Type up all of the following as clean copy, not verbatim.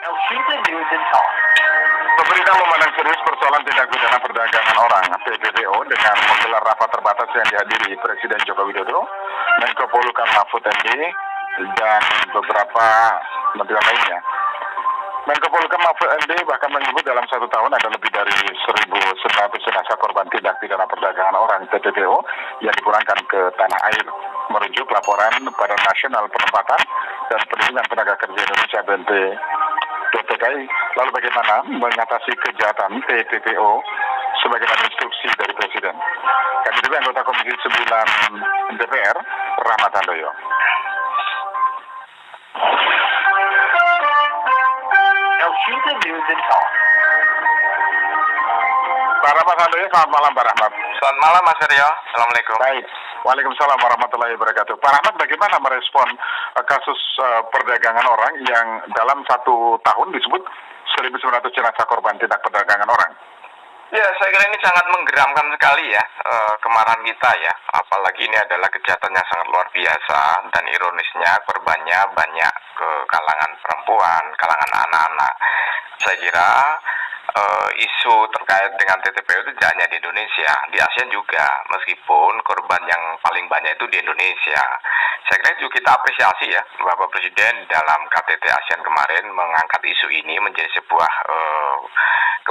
Elshita News and Talk. Pemerintah memandang serius persoalan tindak pidana perdagangan orang (TPPO) dengan menggelar rapat terbatas yang dihadiri Presiden Joko Widodo, Menko Polhukam Mahfud MD, dan beberapa menteri lainnya. Menko Polhukam Mahfud MD bahkan menyebut dalam 1 tahun ada lebih dari 1.900 jenazah korban tindak pidana perdagangan orang (TPPO) yang dipulangkan ke tanah air. Merujuk laporan Badan Nasional Penempatan dan Perlindungan Tenaga Kerja Indonesia (BNP)/DTKI. Lalu bagaimana mengatasi kejahatan TPPO sebagaimana instruksi dari Presiden? Kami juga anggota Komisi 9 DPR, Rahmat Handoyo. Elshita News and Talk. Pak Rahmat Handoyo, selamat malam Pak Rahmat. Selamat malam Mas Rio, Assalamualaikum. Baik, Waalaikumsalam warahmatullahi wabarakatuh. Pak Rahmat, bagaimana merespon kasus perdagangan orang yang dalam 1 tahun disebut 1.900 jenazah korban tindak perdagangan orang? Ya, saya kira ini sangat menggeramkan sekali ya, kemarahan kita ya. Apalagi ini adalah kejahatan yang sangat luar biasa, dan ironisnya korbannya banyak ke kalangan perempuan, kalangan anak-anak. Saya kira isu terkait dengan TPPO itu tidak hanya di Indonesia, di ASEAN juga, meskipun korban yang paling banyak itu di Indonesia. Saya kira itu kita apresiasi ya, Bapak Presiden dalam KTT ASEAN kemarin mengangkat isu ini menjadi sebuah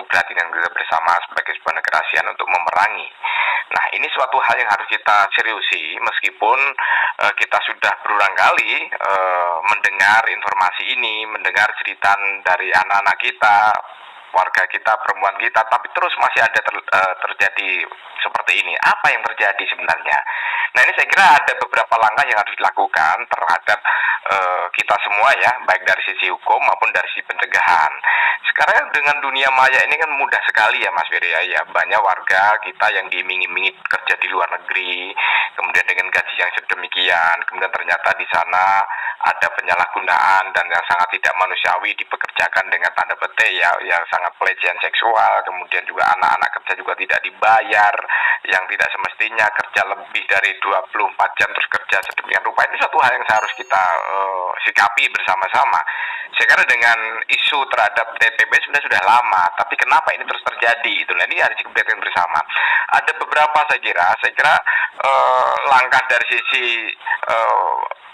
keprihatinan kita bersama sebagai sebuah negara ASEAN untuk memerangi. Nah, ini suatu hal yang harus kita seriusi, meskipun kita sudah berulang kali mendengar informasi ini, mendengar cerita dari anak-anak kita, warga kita, perempuan kita, tapi terus masih ada terjadi seperti ini. Apa yang terjadi sebenarnya? Nah, ini saya kira ada beberapa langkah yang harus dilakukan terhadap kita semua ya, baik dari sisi hukum maupun dari sisi pencegahan. Sekarang dengan dunia maya ini kan mudah sekali ya Mas Wirya ya, banyak warga kita yang diiming-imingi kerja di luar negeri, kemudian dengan gaji yang sedemikian, kemudian ternyata di sana ada penyalahgunaan dan yang sangat tidak manusiawi dipekerjakan dengan tanda petik ya, yang sangat pelecehan seksual, kemudian juga anak-anak kerja juga tidak dibayar, yang tidak semestinya kerja lebih dari 24 jam terus kerja sedemikian rupa. Ini satu hal yang harus kita sikapi bersama-sama. Saya kira dengan isu terhadap TPP sebenarnya sudah lama, tapi kenapa ini terus terjadi? Itulah ini harus dipikirkan bersama. Ada beberapa saya kira langkah dari sisi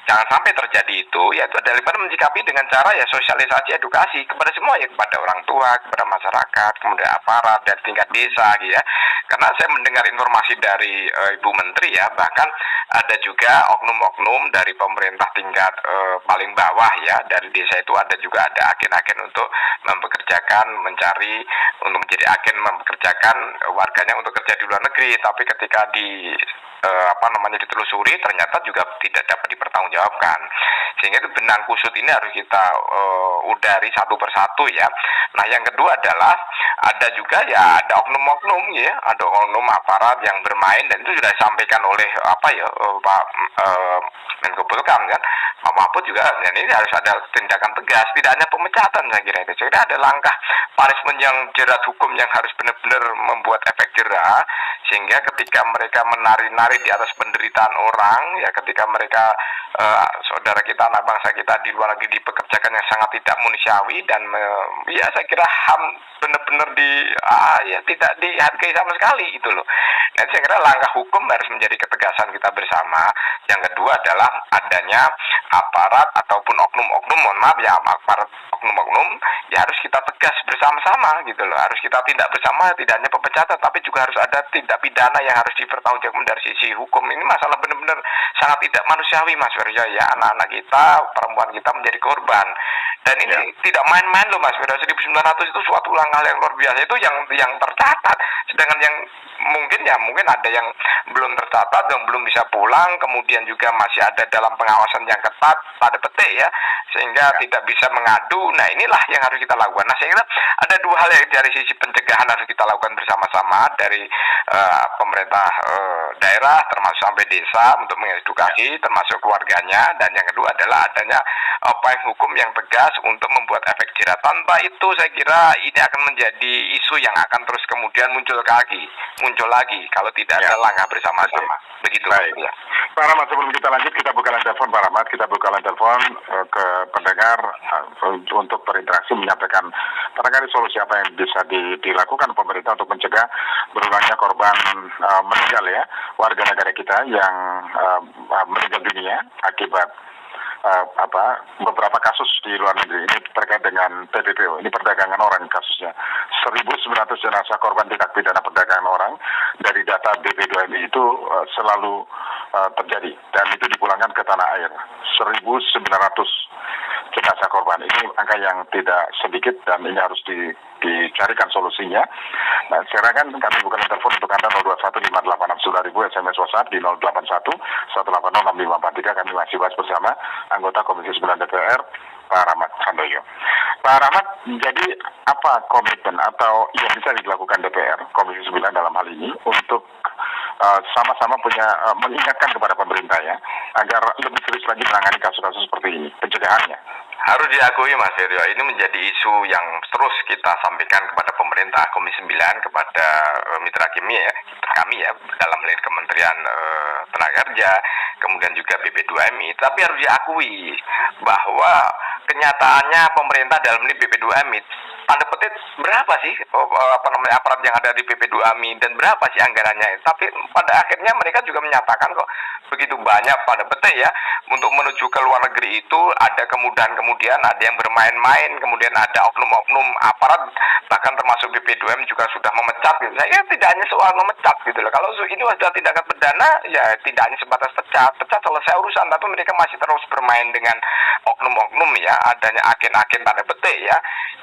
jangan sampai terjadi itu, yaitu daripada menyikapi dengan cara ya sosialisasi edukasi kepada semua ya, kepada orang tua, kepada masyarakat, kemudian aparat dari tingkat desa gitu ya. Karena saya mendengar informasi dari Ibu Menteri ya, bahkan ada juga oknum-oknum dari pemerintah tingkat paling bawah ya, dari desa itu ada juga ada agen-agen untuk mencari untuk menjadi agen mempekerjakan warganya untuk kerja di luar negeri, tapi ketika ditelusuri ternyata juga tidak dapat dipertanggungjawabkan. Sehingga itu benang kusut ini harus kita udari satu persatu ya. Nah, yang kedua adalah ada juga ya ada oknum-oknum ya, ada oknum aparat yang bermain, dan itu sudah disampaikan oleh Pak Menko Polhukam kan, Pak Mahfud juga, dan ini harus ada tindakan tegas, tidak hanya pemecatan. Saya kira itu, saya kira ada langkah punishment yang jerat hukum yang harus benar-benar membuat efek jerah, sehingga ketika mereka menari-nari di atas penderitaan orang ya, ketika mereka saudara kita, anak bangsa kita di luar negeri dipekerjakan yang sangat tidak manusiawi, dan ya saya kira HAM benar-benar tidak dihargai sama sekali itu loh. Dan saya kira langkah hukum harus menjadi ketegasan kita bersama. Yang kedua adalah adanya aparat ataupun oknum-oknum, mohon maaf ya, aparat oknum-oknum ya harus kita tegas bersama-sama gitu loh. Harus kita tindak bersama, tidak hanya pemecatan tapi juga harus ada tindak pidana yang harus dipertanggungjawabkan dari sisi hukum. Ini masalah benar-benar sangat tidak manusiawi Mas Wirya ya, anak-anak kita, perempuan kita menjadi korban. Dan ini tidak main-main loh Mas Wirya, 1.900 itu suatu langkah yang luar biasa, itu yang tercatat. Sedangkan yang mungkin ada yang belum tercatat, yang belum bisa pulang, kemudian juga masih ada dalam pengawasan yang ketat pada petik ya, sehingga tidak bisa mengadu. Nah, inilah yang harus kita lakukan. Nah, saya kira ada dua hal yang dari sisi pencegahan harus kita lakukan bersama-sama, dari pemerintah daerah termasuk sampai desa untuk mengedukasi termasuk keluarganya, dan yang kedua adalah adanya payung hukum yang tegas untuk membuat efek jerah. Tanpa itu saya kira ini akan menjadi isu yang akan terus kemudian muncul lagi kalau tidak ada langkah bersama-sama. Begitu. Baik. Ya. Pak Rahmat, sebelum kita lanjut, kita buka line telepon Pak Rahmat. Kita buka line telepon ke pendengar untuk berinteraksi, menyampaikan barangkali solusi apa yang bisa dilakukan pemerintah untuk mencegah berulangnya korban meninggal ya, warga negara kita yang meninggal dunia akibat beberapa kasus di luar negeri. Ini terkait dengan PPPO, ini perdagangan orang kasusnya. 1.900 jenazah korban tindak pidana perdagangan orang dari data BP2MI itu selalu terjadi dan itu dipulangkan ke tanah air. 1.900 jenazah korban, ini angka yang tidak sedikit dan ini harus dicarikan solusinya. Nah, sekarang kami bukan telepon untuk Anda 0215860.000, SMS WhatsApp di 081 1806543. Kami masih bahas bersama anggota Komisi 9 DPR, Pak Rahmat Handoyo. Pak Rahmat, jadi apa komitmen atau yang bisa dilakukan DPR, Komisi 9 dalam hal ini untuk sama-sama mengingatkan kepada pemerintah ya, agar lebih serius lagi menangani kasus-kasus seperti ini, pencegahannya? Harus diakui Mas Heri, ini menjadi isu yang terus kita sampaikan kepada pemerintah, Komisi 9, kepada mitra kami ya, dalam hal Kementerian Tenaga Kerja, kemudian juga BP2MI. Tapi harus diakui bahwa kenyataannya pemerintah dalam hal BP2MI, tanda petik berapa sih aparat yang ada di BP2MI dan berapa sih anggarannya? Tapi pada akhirnya mereka juga menyatakan kok begitu banyak pada petik ya, untuk menuju ke luar negeri itu ada kemudian ada yang bermain-main, kemudian ada oknum-oknum aparat, bahkan termasuk BP2M juga sudah memecat gitu. Saya tidak hanya soal memecat gitu loh. Kalau ini sudah tindakan pidana ya tidak hanya sebatas pecat selesai urusan, tapi mereka masih terus bermain dengan oknum-oknum ya, adanya agen-agen tanda petik ya,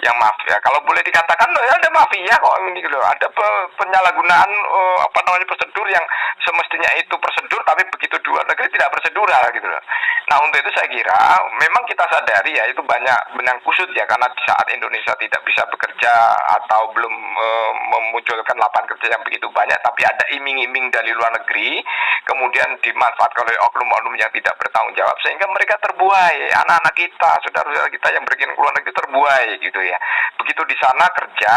yang mafia. Kalau boleh dikatakan ya ada mafia kok ini gitu loh. Ada penyalahgunaan prosedur yang semestinya itu prosedur, tapi begitu di luar negeri tidak prosedural gitu loh. Nah, untuk itu saya kira memang kita sadari ya, itu banyak benang kusut ya, karena di saat Indonesia tidak bisa bekerja atau belum memunculkan lapangan kerja yang begitu banyak, tapi ada iming-iming dari luar negeri, kemudian dimanfaatkan oleh oknum-oknum yang tidak bertanggung jawab, sehingga mereka terbuai, anak-anak kita, saudara-saudara kita yang pergi ke luar negeri terbuai gitu ya. Begitu di sana kerja,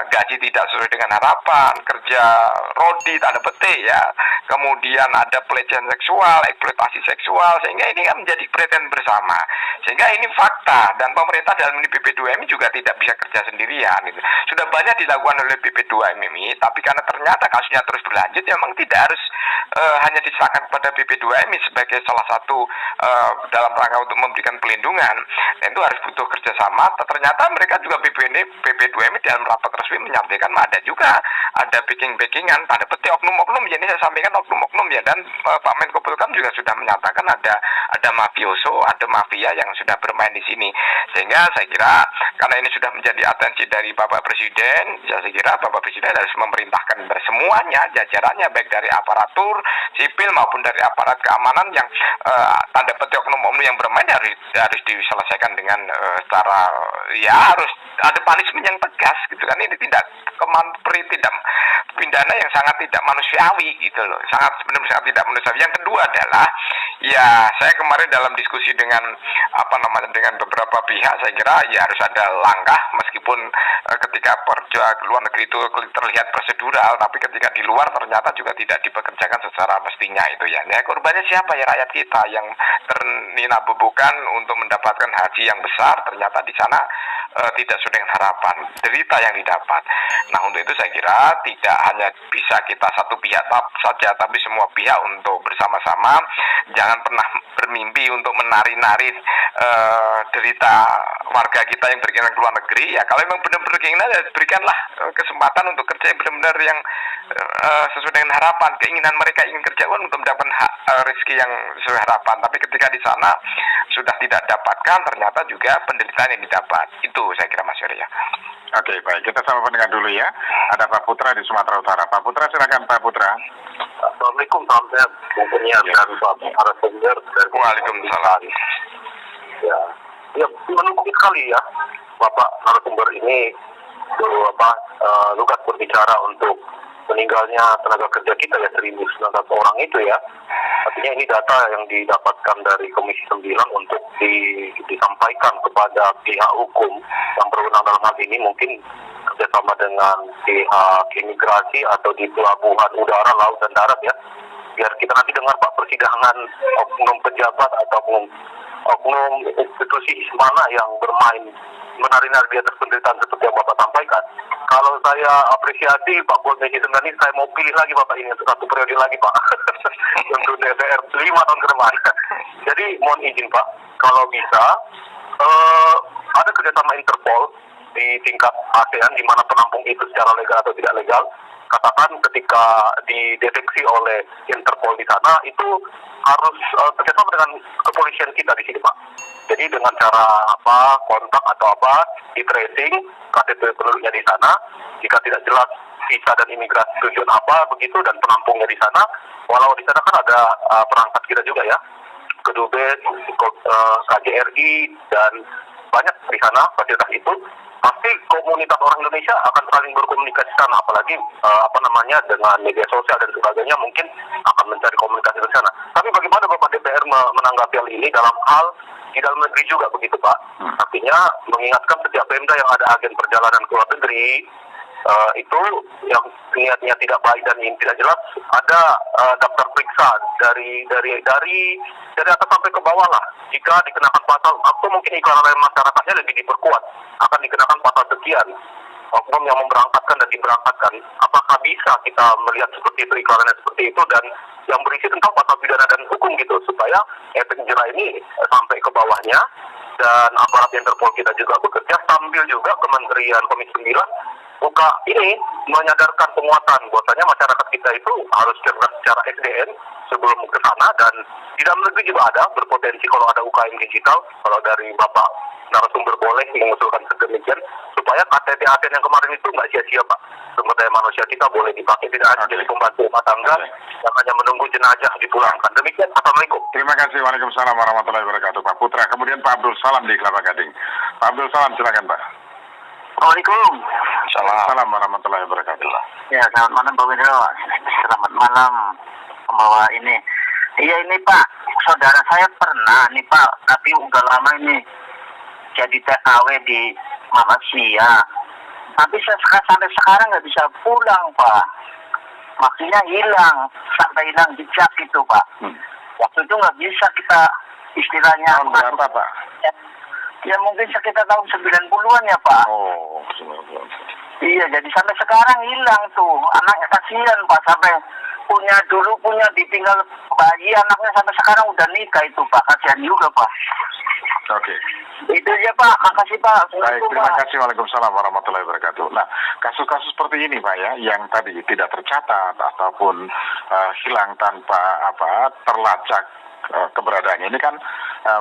gaji tidak sesuai dengan harapan, kerja rodi tanda petik ya, kemudian ada pelecehan seksual, eksploitasi seksual, sehingga ini kan menjadi perhatian bersama. Sehingga ini fakta, dan pemerintah dalam ini BP2MI juga tidak bisa kerja sendirian gitu. Sudah banyak dilakukan oleh BP2MI, tapi karena ternyata kasusnya terus berlanjut, ya memang tidak harus hanya diserahkan kepada BP2MI sebagai salah satu dalam rangka untuk memberikan pelindungan. Dan itu harus butuh kerjasama. Ternyata mereka juga BP2MI dalam rapat resmi menyampaikan ada juga ada backing-backingan pada petik oknum-oknum. Jadi saya sampaikan oknum-oknum ya, dan Pak Menko Polhukam juga sudah menyatakan ada mafioso, ada mafia yang sudah bermain di sini. Sehingga saya kira karena ini sudah menjadi atensi dari Bapak Presiden, ya saya kira Bapak Presiden harus memerintahkan semuanya jajarannya, baik dari aparatur sipil maupun dari aparat keamanan yang tanda petik oknum-oknum yang bermain harus diselesaikan dengan secara ya harus ada punishment yang tegas gitu kan. Ini tidak pidana yang sangat tidak manusiawi gitu loh, benar-benar sangat tidak manusiawi. Yang kedua adalah ya, saya kemarin dalam diskusi dengan dengan beberapa pihak, saya kira ya harus ada langkah, meskipun ketika ke luar negeri itu terlihat prosedural, tapi ketika di luar ternyata juga tidak dipekerjakan secara mestinya itu ya. Ya korbannya siapa ya? Rakyat kita yang terninabubukan untuk mendapatkan haji yang besar, ternyata di sana tidak sesuai dengan harapan, derita yang didapat. Nah, untuk itu saya kira tidak hanya bisa kita satu pihak saja, tapi semua pihak untuk bersama-sama. Jangan pernah bermimpi untuk menari-nari derita warga kita yang berkeinginan ke luar negeri. Ya kalau memang benar-benar keinginan, ya berikanlah kesempatan untuk kerja yang benar-benar yang sesuai dengan harapan. Keinginan mereka ingin kerja untuk mendapatkan rezeki yang sesuai harapan. Tapi ketika di sana sudah tidak dapatkan, ternyata juga penderitaan yang didapat. Itu saya kira Mas Yori ya. Oke, baik. Kita sama pendengar dulu ya. Ada Pak Putra di Sumatera Utara. Pak Putra, silakan Pak Putra. Assalamualaikum, salam sehat. Mempunyai dan Pak narasumber dari Waalaikumsalam. Ya, menunggu sekali ya Bapak narasumber ini lugas berbicara untuk meninggalnya tenaga kerja kita ya, 1.900 orang itu ya. Artinya ini data yang didapatkan dari Komisi 9 untuk disampaikan kepada pihak hukum yang berwenang dalam hal ini, mungkin kerjasama dengan pihak imigrasi atau di pelabuhan udara, laut dan darat ya. biar kita nanti dengar Pak persidangan oknum pejabat atau oknum institusi mana yang bermain menari-nari di atas penderitaan seperti yang Bapak sampaikan. Kalau saya apresiasi Pak Polisi ini, saya mau pilih lagi Bapak ini untuk 1 periode lagi Pak untuk DPR 5 tahun ke depan. Jadi mohon izin Pak, kalau bisa ada kerjasama Interpol di tingkat ASEAN di mana penampung itu secara legal atau tidak legal. Katakan ketika dideteksi oleh Interpol di sana itu harus kerjasama dengan kepolisian kita di sini Pak. Jadi dengan cara kontak atau di tracing KTP penduduknya di sana, jika tidak jelas visa dan imigrasi tujuan begitu dan penampungnya di sana, walau di sana kan ada perangkat kita juga ya, Kedubes, KJRI dan banyak di sana fasilitas itu. Pasti komunitas orang Indonesia akan saling berkomunikasi sana, apalagi dengan media sosial dan sebagainya mungkin akan mencari komunikasi di sana. Tapi bagaimana Bapak DPR menanggapi hal ini dalam hal di dalam negeri juga begitu Pak? Artinya mengingatkan setiap Pemda yang ada agen perjalanan ke luar negeri itu yang niatnya tidak baik dan tidak jelas, ada daftar periksa dari atas sampai ke bawah lah. Jika dikenakan pasal atau mungkin iklan lain masyarakatnya lebih diperkuat, akan dikenakan pasal sekian. Oknum yang memberangkatkan dan diberangkatkan, apakah bisa kita melihat seperti itu, iklannya seperti itu, dan yang berisi tentang pasal pidana dan hukum gitu, supaya efek jerah ini sampai ke bawahnya, dan aparat Interpol kita juga bekerja sambil juga Kementerian Komisi 9 buka ini menyadarkan penguatan bahwasanya masyarakat kita itu harus cerdas secara SDM sebelum ke sana, dan di dalam negeri juga ada berpotensi kalau ada UKM digital. Kalau dari Bapak narasumber boleh mengusulkan sedemikian supaya KTP ASN yang kemarin itu nggak sia-sia Pak. Sumber daya manusia kita boleh dipakai, tidak hanya jadi pembantu rumah tangga yang hanya menunggu jenazah dipulangkan. Demikian, Assalamualaikum. Terima kasih. Waalaikumsalam warahmatullahi wabarakatuh Pak Putra. Kemudian Pak Abdul Salam di Kelapa Gading. Pak Abdul Salam, silakan Pak. Assalamualaikum. Assalamualaikum warahmatullahi wabarakatuh. Ya, selamat malam Pak Widro. Selamat malam pembawa ini. Iya ini Pak, saudara saya pernah nih Pak, tapi udah lama ini jadi TKW di Malaysia. Tapi sampai sekarang nggak bisa pulang Pak. Maksudnya hilang, sampai hilang jejak itu Pak. Waktu itu nggak bisa kita istilahnya. Tahun berapa Pak? Ya mungkin sekitar tahun 90-an ya Pak. Oh, 90-an. Iya, jadi sampai sekarang hilang tuh. Anaknya kasihan Pak, sampai punya ditinggal bayi anaknya sampai sekarang udah nikah itu Pak. Kasihan juga Pak. Oke. Itu aja Pak, makasih Pak. Baik, terima kasih. Waalaikumsalam warahmatullahi wabarakatuh. Nah, kasus-kasus seperti ini Pak ya, yang tadi tidak tercatat ataupun hilang tanpa terlacak keberadaannya, ini kan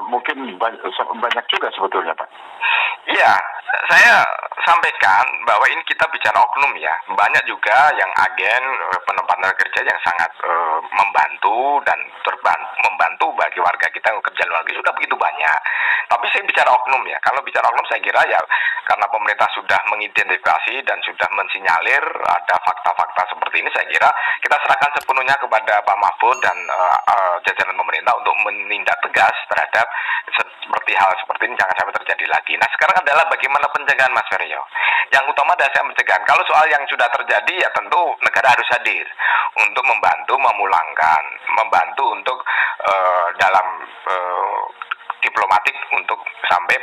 mungkin banyak juga sebetulnya Pak. Iya, saya sampaikan bahwa ini kita bicara oknum ya. Banyak juga yang agen penempatan kerja yang sangat membantu dan membantu bagi warga kita yang kerja luar negeri sudah begitu banyak. Tapi saya bicara oknum ya. Kalau bicara oknum saya kira ya karena pemerintah sudah mengidentifikasi dan sudah mensinyalir ada fakta-fakta seperti ini, saya kira kita serahkan sepenuhnya kepada Pak Mahfud dan jajaran pemerintah untuk menindak tegas terhadap seperti hal seperti ini jangan sampai terjadi lagi. Nah sekarang adalah bagaimana pencegahan Mas Feryo. Yang utama adalah saya pencegahan. Kalau soal yang sudah terjadi ya tentu negara harus hadir untuk membantu memulangkan, membantu untuk dalam diplomatik untuk sampai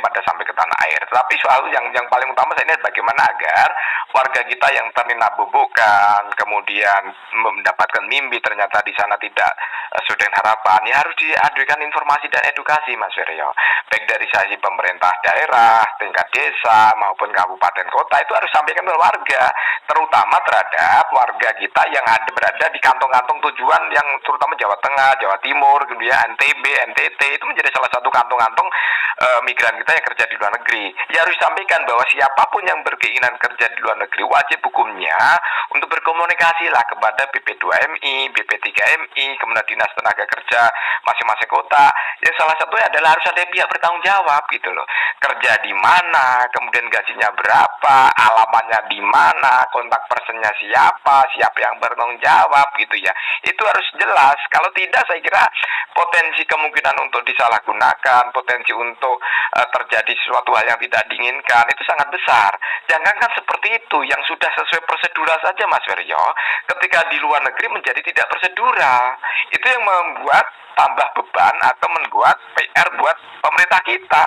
ke tanah air. Tapi soal yang paling utama saya ini bagaimana agar warga kita yang ternabubukan kemudian mendapatkan mimpi ternyata di sana tidak sesuai dengan harapan, ya harus dihadirkan informasi dan edukasi Mas Feryo. Baik dari sisi pemerintah daerah, tingkat desa maupun kabupaten kota itu harus sampaikan ke warga, terutama terhadap warga kita yang berada di kantong-kantong tujuan yang terutama Jawa Tengah, Jawa Timur, kemudian NTB, NTT itu menjadi salah satu kantong-kantong migran kita yang kerja di luar negeri. Ya harus disampaikan bahwa siapapun yang berkeinginan kerja di luar negeri wajib hukumnya untuk berkomunikasi lah kepada BP2MI, BP3MI, kemudian Dinas Tenaga Kerja masing-masing kota. Yang salah satunya adalah harus ada pihak bertanggung jawab gitu loh. Kerja di mana, kemudian gajinya berapa, alamatnya di mana, kontak personnya siapa yang bertanggung jawab gitu ya. Itu harus jelas. Kalau tidak saya kira potensi kemungkinan untuk disalahgunakan kejahatan, potensi untuk terjadi sesuatu hal yang tidak diinginkan itu sangat besar. Jangankan seperti itu, yang sudah sesuai prosedural saja Mas Weryo, ketika di luar negeri menjadi tidak prosedural. Itu yang membuat tambah beban atau membuat PR buat pemerintah kita.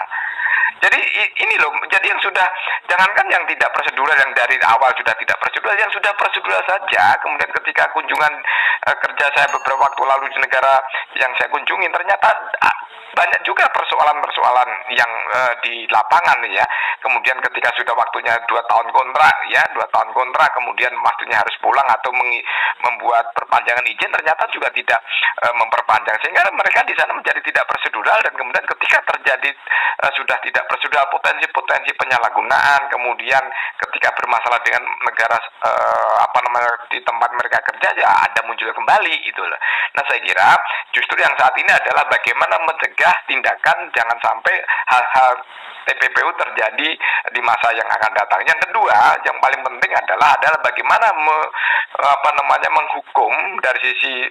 Jadi ini loh, jadi yang sudah, jangankan yang tidak prosedural, yang dari awal sudah tidak prosedural, yang sudah prosedural saja, kemudian ketika kunjungan kerja saya beberapa waktu lalu di negara yang saya kunjungi, ternyata banyak juga persoalan-persoalan yang di lapangan ya. Kemudian ketika sudah waktunya 2 tahun kontrak ya, 2 tahun kontrak, kemudian waktunya harus pulang atau membuat perpanjangan izin, ternyata juga tidak memperpanjang, sehingga mereka di sana menjadi tidak prosedural, dan kemudian ketika terjadi sudah tidak prosedural, potensi penyalahgunaan, kemudian ketika bermasalah dengan negara di tempat mereka kerja ya ada muncul kembali itu loh. Nah, saya kira justru yang saat ini adalah bagaimana mencegah tindakan jangan sampai hal-hal TPPU terjadi di masa yang akan datang. Yang kedua, yang paling penting adalah bagaimana menghukum dari sisi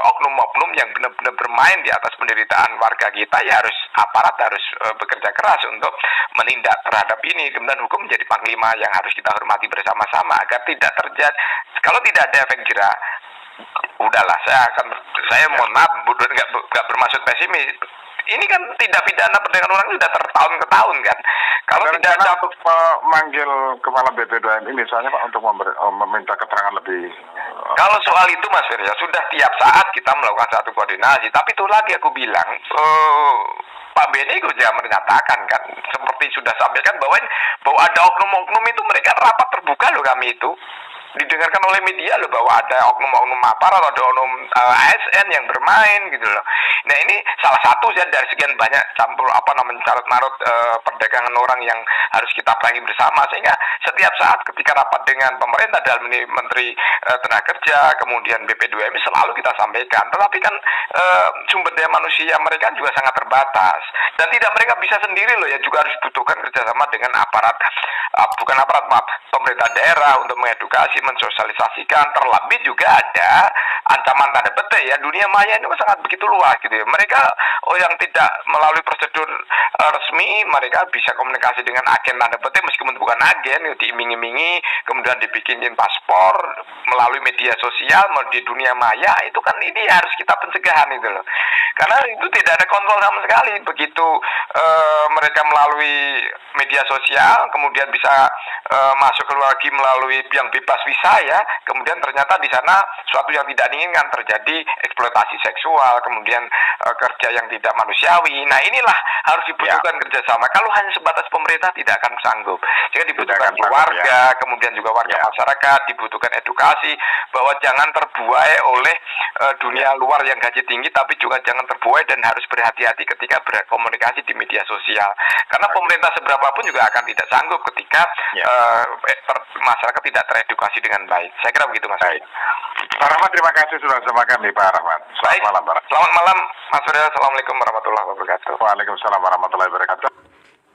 oknum-oknum yang benar-benar bermain di atas penderitaan warga kita. Ya aparat harus bekerja keras untuk menindak terhadap ini. Kemudian hukum menjadi panglima yang harus kita hormati bersama-sama agar tidak terjadi. Kalau tidak ada efek jerah, udahlah, saya mohon maaf, nggak bermaksud pesimis. Ini kan tindak pidana perdagangan orang sudah tahun ke tahun kan. Kalau tidak ada untuk memanggil kepala BP2MI misalnya Pak untuk meminta keterangan lebih. Kalau soal itu Mas Firya, sudah tiap saat kita melakukan satu koordinasi. Tapi itu lagi aku bilang, Pak Beni juga menyatakan kan, seperti sudah sampaikan bahwa ada oknum-oknum itu, mereka rapat terbuka loh kami itu. Didengarkan oleh media loh bahwa ada oknum-oknum aparat, ada oknum ASN yang bermain gitu loh. Nah, ini salah satu ya dari sekian banyak campur carut-marut perdagangan orang yang harus kita perangi bersama, sehingga setiap saat ketika rapat dengan pemerintah dalam ini Menteri Tenaga Kerja, kemudian BP2MI selalu kita sampaikan. Tetapi kan sumber daya manusia mereka juga sangat terbatas, dan tidak mereka bisa sendiri loh ya, juga harus dibutuhkan kerjasama dengan pemerintah daerah untuk mengedukasi, mensosialisasikan. Terlebih juga ada ancaman tanda petik ya, dunia maya ini sangat begitu luas gitu ya. Mereka yang tidak melalui prosedur resmi, mereka bisa komunikasi dengan agen tanda petik meskipun bukan agen, diiming-imingi, kemudian dibikinin paspor melalui media sosial di dunia maya. Itu kan ini harus kita pencegahan itu loh, karena itu tidak ada kontrol sama sekali. Begitu mereka melalui media sosial kemudian bisa masuk keluar lagi melalui yang bebas visa ya, kemudian ternyata di sana suatu yang tidak diinginkan terjadi, eksploitasi seksual, kemudian kerja yang tidak manusiawi. Nah, inilah harus dibutuhkan kerjasama. Kalau hanya sebatas pemerintah tidak akan sanggup, jika dibutuhkan keluarga, kemudian juga warga masyarakat, dibutuhkan edukasi bahwa jangan terbuai oleh dunia luar yang gaji tinggi, tapi juga jangan terbuai dan harus berhati-hati ketika berkomunikasi di media sosial, karena pemerintah seberapapun juga akan tidak sanggup ketika masyarakat tidak teredukasi dengan baik. Saya kira begitu Mas. Baik. Pak Rahmat, terima kasih sudah bersama kami Pak Rahmat. Selamat malam Pak. Selamat malam Mas Surya. Assalamualaikum warahmatullahi wabarakatuh. Waalaikumsalam warahmatullahi wabarakatuh.